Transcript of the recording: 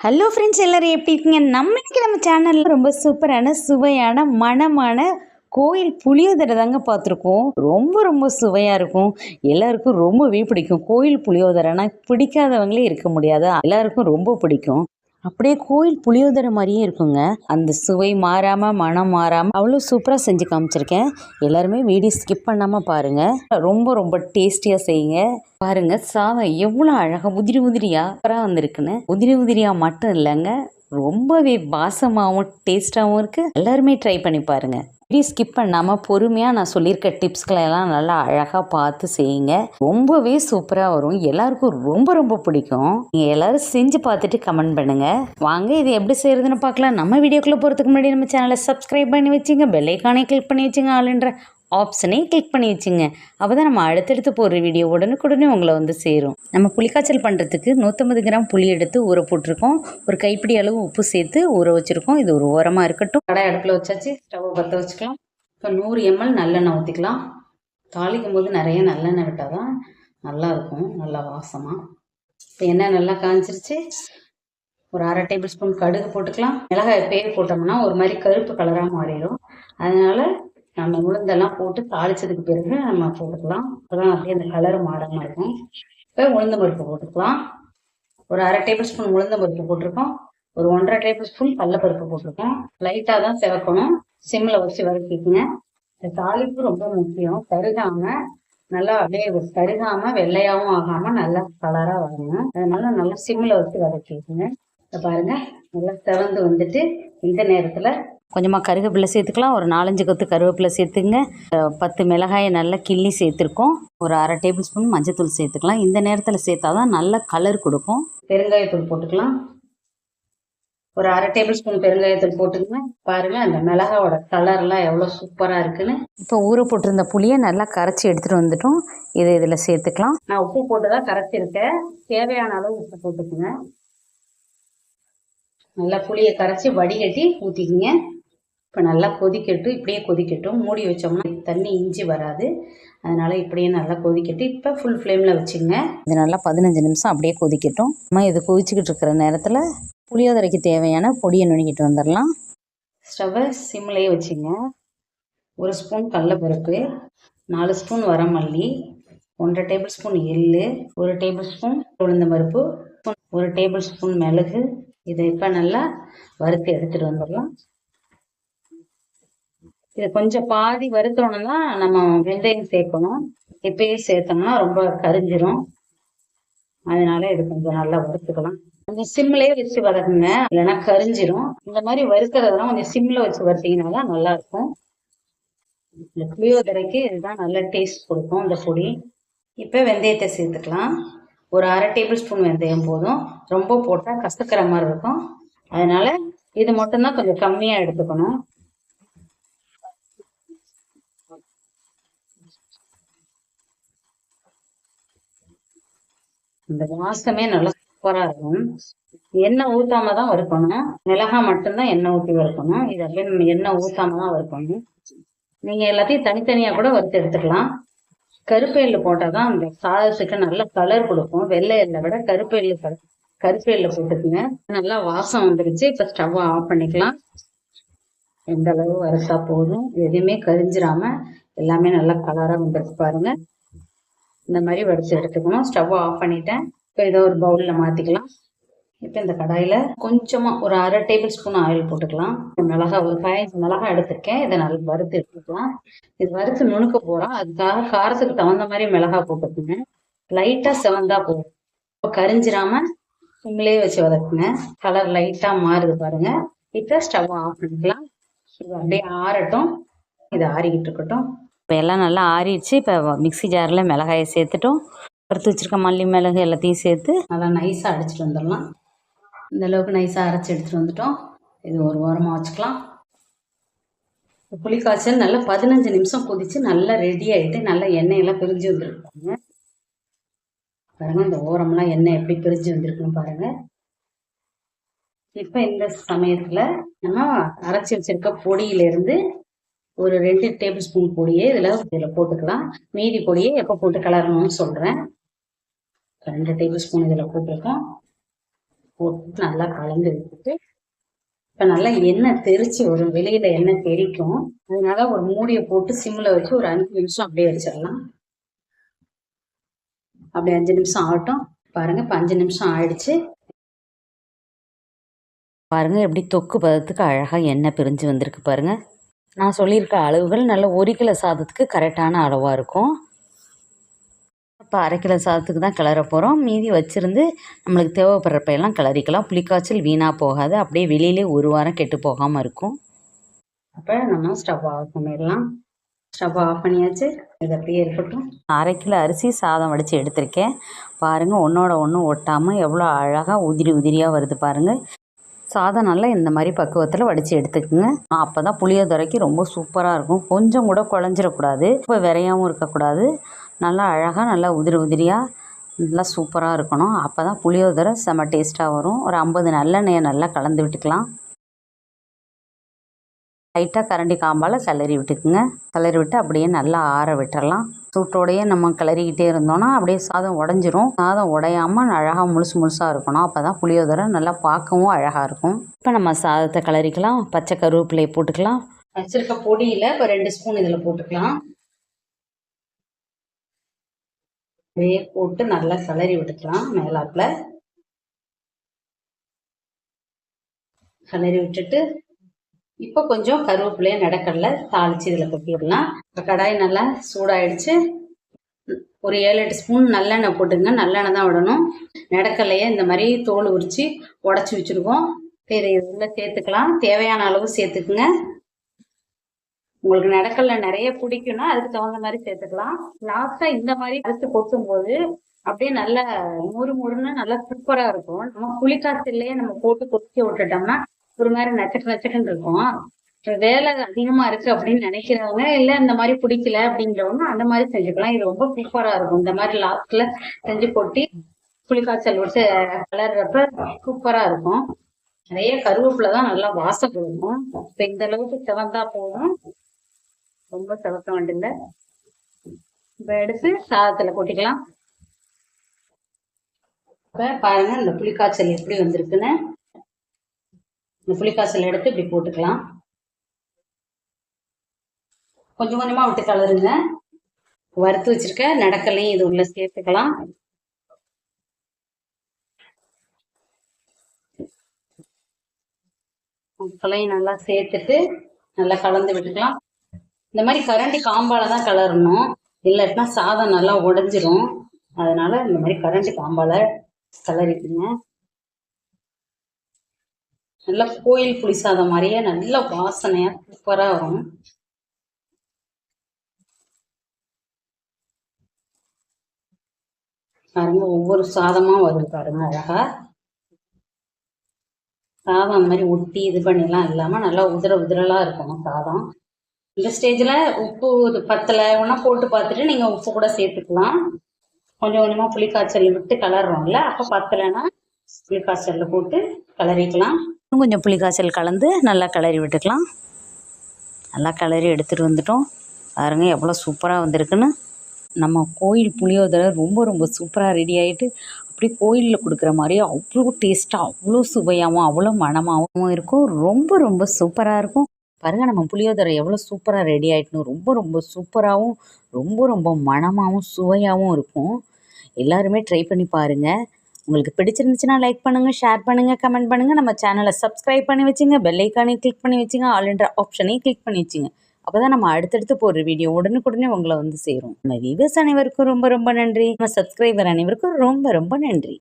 Hello friends, எல்லோரும் எப்படி இருக்கீங்க? நம்ம சேனலில் ரொம்ப சூப்பரான சுவையான மணமான கோயில் புளியோதரை தாங்க பார்த்துருக்கோம். ரொம்ப ரொம்ப சுவையாக இருக்கும். எல்லாருக்கும் ரொம்பவே பிடிக்கும். கோயில் புளியோதரைனா பிடிக்காதவங்களே இருக்க முடியாது. எல்லாருக்கும் ரொம்ப பிடிக்கும். அப்படியே கோயில் புளியோதரை மாதிரியே இருக்குங்க. அந்த சுவை மாறாமல் மனம் மாறாமல் அவ்வளோ சூப்பராக செஞ்சு காமிச்சிருக்கேன். எல்லாருமே வீடியோ ஸ்கிப் பண்ணாமல் பாருங்கள். ரொம்ப ரொம்ப டேஸ்டியாக செய்யுங்க. பாருங்க, சாதம் எவ்வளோ அழகாக உதிரி உதிரியாக சூப்பராக வந்திருக்குன்னு. உதிரி உதிரியாக மட்டும் இல்லைங்க, ரொம்பவே வாசமாகவும் டேஸ்ட்டாகவும் இருக்குது. எல்லாருமே ட்ரை பண்ணி பாருங்கள். வீடியோ ஸ்கிப் பண்ணாமல் பொறுமையாக நான் சொல்லியிருக்க டிப்ஸ்களை எல்லாம் நல்லா அழகாக பார்த்து செய்யுங்க. ரொம்பவே சூப்பராக வரும். எல்லாருக்கும் ரொம்ப ரொம்ப பிடிக்கும். நீங்கள் எல்லோரும் செஞ்சு பார்த்துட்டு கமெண்ட் பண்ணுங்கள். வாங்க இது எப்படி செய்கிறதுன்னு பார்க்கலாம். நம்ம வீடியோக்குள்ளே போகிறதுக்கு முன்னாடி நம்ம சேனலை சப்ஸ்கிரைப் பண்ணி வச்சுங்க. பெல் ஐக்கானை கிளிக் பண்ணி வச்சுங்க. ஆளுன்ற ஆப்ஷனே கிளிக் பண்ணி வச்சுங்க. அப்போ தான் நம்ம அடுத்தடுத்து போடுற வீடியோ உடனுக்குடனே உங்களை வந்து சேரும். நம்ம புளிக்காய்ச்சல் பண்ணுறதுக்கு 150 கிராம் புளி எடுத்து ஊற போட்டிருக்கோம். ஒரு கைப்பிடி அளவு உப்பு சேர்த்து ஊற வச்சுருக்கோம். இது ஒரு ஓரமாக இருக்கட்டும். கடாய் அடுப்பில் வச்சாச்சு. ஸ்டவ்வை பற்ற வச்சுக்கலாம். இப்போ 100 ml நல்லெண்ணெய் ஊற்றிக்கலாம். தாளிக்கும் போது நிறைய நல்லெண்ணெய் விட்டால் தான் நல்லாயிருக்கும், நல்லா வாசமாக. இப்போ எண்ணெய் நல்லா காய்ச்சிருச்சு. ஒரு 1/2 டேபிள் ஸ்பூன் கடுகு போட்டுக்கலாம். மிளகாய் பேர் போட்டோம்னா ஒரு மாதிரி கருப்பு கலராக மாறிடும். அதனால் நம்ம உளுந்தெல்லாம் போட்டு தாளிச்சதுக்கு பிறகு நம்ம போட்டுக்கலாம். அப்போதான் அப்படியே அந்த கலர் மாறாமல் இருக்கும். இப்போ உளுந்த பருப்பு போட்டுக்கலாம். ஒரு 1/2 டேபிள் ஸ்பூன் உளுந்த பருப்பு போட்டிருக்கோம். ஒரு 1/2 டேபிள் ஸ்பூன் கடலைப்பருப்பு போட்டிருக்கோம். லைட்டாக தான் சிவக்கணும். சிம்மில் வச்சு வதக்கிக்குங்க. இந்த தாளிப்பு ரொம்ப முக்கியம். கருகாமல் நல்லா அப்படியே கருகாமல் வெள்ளையாகவும் ஆகாமல் நல்லா கலராக வரணும். அதனால நல்லா சிம்மில் வச்சு வதக்கிக்குங்க. இப்போ பாருங்கள், நல்லா திறந்து வந்துட்டு இந்த நேரத்தில் கொஞ்சமாக கருவேப்பிலை சேர்த்துக்கலாம். ஒரு 4-5 கொத்து கருவேப்பிலை சேர்த்துங்க. 10 மிளகாயை நல்லா கிள்ளி சேர்த்துருக்கோம். ஒரு 1/2 டேபிள் ஸ்பூன் மஞ்சத்தூள் சேர்த்துக்கலாம். இந்த நேரத்தில் சேர்த்தா தான் நல்ல கலர் கொடுக்கும். பெருங்காயத்தூள் போட்டுக்கலாம். ஒரு 1/2 டேபிள் ஸ்பூன் பெருங்காயத்தூள் போட்டுக்கங்க. பாருங்கள், அந்த மிளகாவோட கலர்லாம் எவ்வளோ சூப்பராக இருக்குன்னு. இப்போ ஊற போட்டிருந்த புளியை நல்லா கரைச்சி எடுத்துகிட்டு வந்துட்டோம். இதில் சேர்த்துக்கலாம். நான் உப்பு போட்டு தான் கரைச்சிருக்கேன். தேவையான அளவு உப்பு போட்டுக்குங்க. நல்லா புளியை கரைச்சி வடிகட்டி ஊற்றிக்கிங்க. இப்போ நல்லா கொதிக்கட்டும். இப்படியே கொதிக்கட்டும். மூடி வச்சோம்னா தண்ணி இஞ்சி வராது. அதனால் இப்படியே நல்லா கொதிக்கட்டும். இப்போ ஃபுல் ஃப்ளேமில் வச்சுங்க. இது நல்லா 15 நிமிஷம் அப்படியே கொதிக்கட்டும். நம்ம இது கொதிச்சுக்கிட்டு இருக்கிற நேரத்தில் புளியோதரைக்கு தேவையான பொடியை நுணுக்கிட்டு வந்துடலாம். ஸ்டவ்வை சிம்லேயே வச்சுங்க. 1 ஸ்பூன் கடலைப்பருப்பு, 4 ஸ்பூன் வரமல்லி, 1/2 டேபிள் ஸ்பூன் எள்ளு, 1 டேபிள் ஸ்பூன் உளுந்தம்பருப்பு, 1 டேபிள் ஸ்பூன் மிளகு. இதை இப்போ நல்லா வறுத்து எடுத்துகிட்டு வந்துடலாம். இது கொஞ்சம் பாதி வறுத்தோன்னா நம்ம வெந்தயம் சேர்க்கணும். இப்பயே சேர்த்தோம்னா ரொம்ப கரிஞ்சிரும். அதனால இது கொஞ்சம் நல்லா வறுத்துக்கலாம். கொஞ்சம் சிம்லேயே வச்சு வதக்குங்க, இல்லைன்னா கரிஞ்சிரும். இந்த மாதிரி வறுக்கிறதெல்லாம் கொஞ்சம் சிம்ல வச்சு வறுத்தீங்கன்னா தான் நல்லா இருக்கும். இந்த புளியோதரைக்கு இதுதான் நல்ல டேஸ்ட் கொடுக்கும் இந்த பொடி. இப்போ வெந்தயத்தை சேர்த்துக்கலாம். ஒரு 1/2 டேபிள் ஸ்பூன் வெந்தயம் போதும். ரொம்ப போட்டால் கசக்கிற மாதிரி இருக்கும். அதனால இது மட்டும்தான் கொஞ்சம் கம்மியாக எடுத்துக்கணும். இந்த வாசமே நல்லா சூப்பரா இருக்கும். எண்ணெய் ஊத்தாம தான் வறுக்கணும். மிளகாய் மட்டும்தான் எண்ணெய் ஊற்றி வறுக்கணும். இது அப்படியே எண்ணெய் ஊத்தாம தான் வறுக்கணும். நீங்க எல்லாத்தையும் தனித்தனியா கூட வறுத்து எடுத்துக்கலாம். கருப்பு எள்ளு போட்டாதான் அந்த சாதத்துக்கு நல்ல கலர் கொடுக்கும். வெள்ளை எள்ளை விட கருப்பு எள்ளு போட்டுக்குங்க. நல்லா வாசம் வந்துருச்சு. இப்ப ஸ்டவ் ஆஃப் பண்ணிக்கலாம். எந்த அளவு வறுத்தா போதும். எதுவுமே கரிஞ்சிராம எல்லாமே நல்லா கலரா வந்துருக்கு பாருங்க. இந்த மாதிரி வறுத்து எடுத்துக்கணும். ஸ்டவ் ஆஃப் பண்ணிட்டேன். இப்போ ஏதோ ஒரு பவுலில் மாற்றிக்கலாம். இப்போ இந்த கடாயில் கொஞ்சமாக ஒரு 1/2 டேபிள் ஸ்பூன் ஆயில் போட்டுக்கலாம். மிளகாய் ஒரு 15 மிளகாய் எடுத்திருக்கேன். இதை நல்லா வறுத்து எடுத்துக்கலாம். இது வறுத்து நுணுக்க போகிறோம். அதுக்காக காரத்துக்கு தகுந்த மாதிரி மிளகாய் போட்டுக்குங்க. லைட்டாக செவந்தா போகும். இப்போ கரிஞ்சிராம சிம்லேயே வச்சு வதக்குங்க. கலர் லைட்டாக மாறுது பாருங்க. இப்போ ஸ்டவ் ஆஃப் பண்ணிக்கலாம். இது அப்படியே ஆறட்டும். இது ஆறிக்கிட்டு இருக்கட்டும். இப்போ எல்லாம் நல்லா ஆறிடுச்சு. இப்போ மிக்ஸி ஜாரில் மிளகாயை சேர்த்துட்டோம். வறுத்து வச்சுருக்க மல்லி மிளகு எல்லாத்தையும் சேர்த்து நல்லா நைஸாக அடிச்சுட்டு வந்துடலாம். இந்த அளவுக்கு நைஸாக அரைச்சி எடுத்துகிட்டு வந்துட்டோம். இது ஒரு ஓரமாக வச்சுக்கலாம். புளிக்காய்ச்சல் நல்லா 15 நிமிஷம் கொதித்து நல்லா ரெடி ஆகிட்டு நல்லா எண்ணெயெல்லாம் பிரிஞ்சு வந்துருக்காங்க பாருங்கள். இந்த ஓரம்லாம் எண்ணெய் எப்படி பிரிஞ்சு வந்திருக்குன்னு பாருங்கள். இப்போ இந்த சமயத்தில் நம்ம அரைச்சி வச்சுருக்க பொடியிலேருந்து ஒரு 2 டேபிள் ஸ்பூன் பொடியை இதில் போட்டுக்கலாம். மீதி பொடியை எப்போ போட்டு கலரணும்னு சொல்கிறேன். 2 டேபிள் ஸ்பூன் இதில் போட்டிருக்கோம். போட்டு நல்லா கலந்து விட்டுட்டு இப்போ நல்லா எண்ணெய் தெரிச்சு வரும், வெளியில எண்ணெய் தெரிக்கும். அதனால ஒரு மூடியை போட்டு சிம்மில் வச்சு ஒரு 5 நிமிஷம் அப்படியே வச்சிடலாம். அப்படி 5 நிமிஷம் ஆகட்டும். பாருங்க, இப்போ 5 நிமிஷம் ஆயிடுச்சு. பாருங்க எப்படி தொக்கு பதத்துக்கு அழகாக எண்ணெய் பிரிஞ்சு வந்திருக்கு பாருங்க. நான் சொல்லியிருக்க அளவுகள் நல்ல 1 கிலோ சாதத்துக்கு கரெக்டான அளவாக இருக்கும். இப்போ 1/2 கிலோ சாதத்துக்கு தான் கிளற போகிறோம். மீதி வச்சுருந்து நம்மளுக்கு தேவைப்படுறப்ப எல்லாம் கிளறிக்கலாம். புளிக்காய்ச்சல் வீணாக போகாது, அப்படியே வெளியிலே ஒரு வாரம் கெட்டு போகாமல் இருக்கும். அப்போ நம்ம ஸ்டவ் ஆஃப் பண்ணிடலாம். ஸ்டவ் ஆஃப் பண்ணியாச்சு. இது அப்படியே இருக்கட்டும். 1/2 கிலோ அரிசி சாதம் வடித்து எடுத்திருக்கேன். பாருங்கள், ஒன்றோட ஒன்று ஒட்டாமல் எவ்வளோ அழகாக உதிரி உதிரியாக வருது பாருங்கள். சாதம் நல்லா இந்த மாதிரி பக்குவத்தில் வடித்து எடுத்துக்கோங்க. அப்போ தான் புளியோதரைக்கு ரொம்ப சூப்பராக இருக்கும். கொஞ்சம் கூட குழஞ்சிடக்கூடாது, இப்போ விரையாகவும் இருக்கக்கூடாது. நல்லா அழகாக நல்லா உதிரி உதிரியாக நல்லா சூப்பராக இருக்கணும். அப்போ தான் புளியோதரை செம்ம டேஸ்ட்டாக வரும். ஒரு 50 நல்லெண்ணெயை நல்லா கலந்து விட்டுக்கலாம். லைட்டாக கரண்டி காம்பால் கிளறி விட்டுக்குங்க. கிளறி விட்டு அப்படியே நல்லா ஆற விட்டுறலாம். சூட்டோடையே நம்ம கிளறிக்கிட்டே இருந்தோன்னா அப்படியே சாதம் உடஞ்சிரும். சாதம் உடையாமல் அழகாக முழுசாக இருக்கணும். அப்போ தான் புளியோதரை நல்லா பார்க்கவும் அழகாக இருக்கும். இப்போ நம்ம சாதத்தை கிளறிக்கலாம். பச்சை கருவேப்பிலையை போட்டுக்கலாம். வச்சிருக்க பொடியில் இப்போ 2 ஸ்பூன் இதில் போட்டுக்கலாம். அப்படியே போட்டு நல்லா கிளறி விட்டுக்கலாம். மேலாப்பில் கிளறி விட்டுட்டு இப்போ கொஞ்சம் கருவேப்பிலையை நடக்கடலை தாளித்து இதில் கொட்டிடலாம். இப்போ கடாய் நல்லா சூடாயிடுச்சு. ஒரு 7-8 ஸ்பூன் நல்லெண்ணெய் போட்டுங்க. நல்லெண்ணெய் தான் விடணும். நடக்கடலையை இந்த மாதிரி தோல் உரித்து உடச்சி வச்சுருக்கோம். இதை இதில் சேர்த்துக்கலாம். தேவையான அளவு சேர்த்துக்குங்க. உங்களுக்கு நடக்கடலை நிறைய பிடிக்கும்னா அதுக்கு தகுந்த மாதிரி சேர்த்துக்கலாம். லாஸ்ட்டாக இந்த மாதிரி அரைத்து கொட்டும்போது அப்படியே நல்லா முறுமுறுன்னு நல்லா சூப்பராக இருக்கும். நம்ம புளிக்காய்ச்சல்லையே நம்ம போட்டு கொதிக்க விட்டுட்டோம்னா ஒரு மாதிரி நச்சக்குன்னு இருக்கும். வேலை அதிகமா இருக்கு அப்படின்னு நினைக்கிறவங்க, இல்ல இந்த மாதிரி பிடிக்கல அப்படிங்கிறவங்க அந்த மாதிரி செஞ்சுக்கலாம். இது ரொம்ப சூப்பரா இருக்கும். இந்த மாதிரி லாஸ்ட்ல செஞ்சு கொட்டி புளிக்காய்ச்சல் விட்டு கலர்றப்ப சூப்பரா இருக்கும். நிறைய கருவேப்பிலை தான் நல்லா வாசம் கொடுக்கும். இப்ப இந்த அளவுக்கு செவந்தா போதும், ரொம்ப செவக்க வேண்டியதில்லை. இப்ப எடுத்து சாதத்துல கொட்டிக்கலாம். இப்ப பாருங்க இந்த புளிக்காய்ச்சல் எப்படி வந்திருக்குன்னு. இந்த புளிக்காய்ச்சல் எடுத்து இப்படி போட்டுக்கலாம். கொஞ்சம் கொஞ்சமா விட்டு கலருங்க. வறுத்து வச்சிருக்க நடக்கலையும் இது உள்ள சேர்த்துக்கலாம். கலையும் நல்லா சேர்த்துட்டு நல்லா கலந்து விட்டுக்கலாம். இந்த மாதிரி கரண்டி காம்பால தான் கலரணும், இல்லாட்டினா சாதம் நல்லா உடைஞ்சிரும். அதனால இந்த மாதிரி கரண்டி காம்பால கலரிட்டுங்க. நல்லா கோயில் புளி சாதம் மாதிரியே நல்ல வாசனையா சூப்பரா வரும். பாருங்க, ஒவ்வொரு சாதமா வருது பாருங்க அழகா. சாதம் அந்த மாதிரி ஒட்டி இது பண்ணிலாம் இல்லாம நல்லா உதிரலா இருக்கணும் சாதம். இந்த ஸ்டேஜ்ல உப்பு பத்தலை ஒன்னா போட்டு பார்த்துட்டு நீங்க உப்பு கூட சேர்த்துக்கலாம். கொஞ்சம் கொஞ்சமா புளிக்காய்ச்சல் விட்டு கலர்றோம்ல, அப்ப பத்தலைன்னா புளிக்காய்ச்சல்ல போட்டு கலரிக்கலாம். கொஞ்சம் புளிக்காய்ச்சல் கலந்து நல்லா கிளறி விட்டுக்கலாம். நல்லா கிளறி எடுத்துகிட்டு வந்துட்டோம். பாருங்க எவ்வளோ சூப்பராக வந்திருக்குன்னு. நம்ம கோயில் புளியோதரை ரொம்ப ரொம்ப சூப்பராக ரெடி ஆகிட்டு அப்படியே கோயிலில் கொடுக்குற மாதிரியே அவ்வளோ டேஸ்ட்டாக, அவ்வளோ சுவையாகவும் அவ்வளோ மணமாகவும் இருக்கும். ரொம்ப ரொம்ப சூப்பராக இருக்கும். பாருங்கள், நம்ம புளியோதரை எவ்வளோ சூப்பராக ரெடி ஆகிட்டுன்னு. ரொம்ப ரொம்ப சூப்பராகவும் ரொம்ப ரொம்ப மணமாகவும் சுவையாகவும் இருக்கும். எல்லாருமே ட்ரை பண்ணி பாருங்கள். உங்களுக்கு பிடிச்சிருந்துச்சுன்னா லைக் பண்ணுங்கள், ஷேர் பண்ணுங்கள், கமெண்ட் பண்ணுங்கள். நம்ம சேனலை சப்ஸ்கிரைப் பண்ணி வச்சுங்க. பெல் ஐக்கானையும் கிளிக் பண்ணி வச்சுங்க. ஆல் என்ற ஆப்ஷனையும் கிளிக் பண்ணி வச்சுங்க. அப்போ தான் நம்ம அடுத்தடுத்து போடுற வீடியோ உடனுக்குடனே உங்களை வந்து சேரும். நம்ம வியூவர்ஸ் அனைவருக்கும் ரொம்ப ரொம்ப நன்றி. நம்ம சப்ஸ்கிரைபர் அனைவருக்கும் ரொம்ப ரொம்ப நன்றி.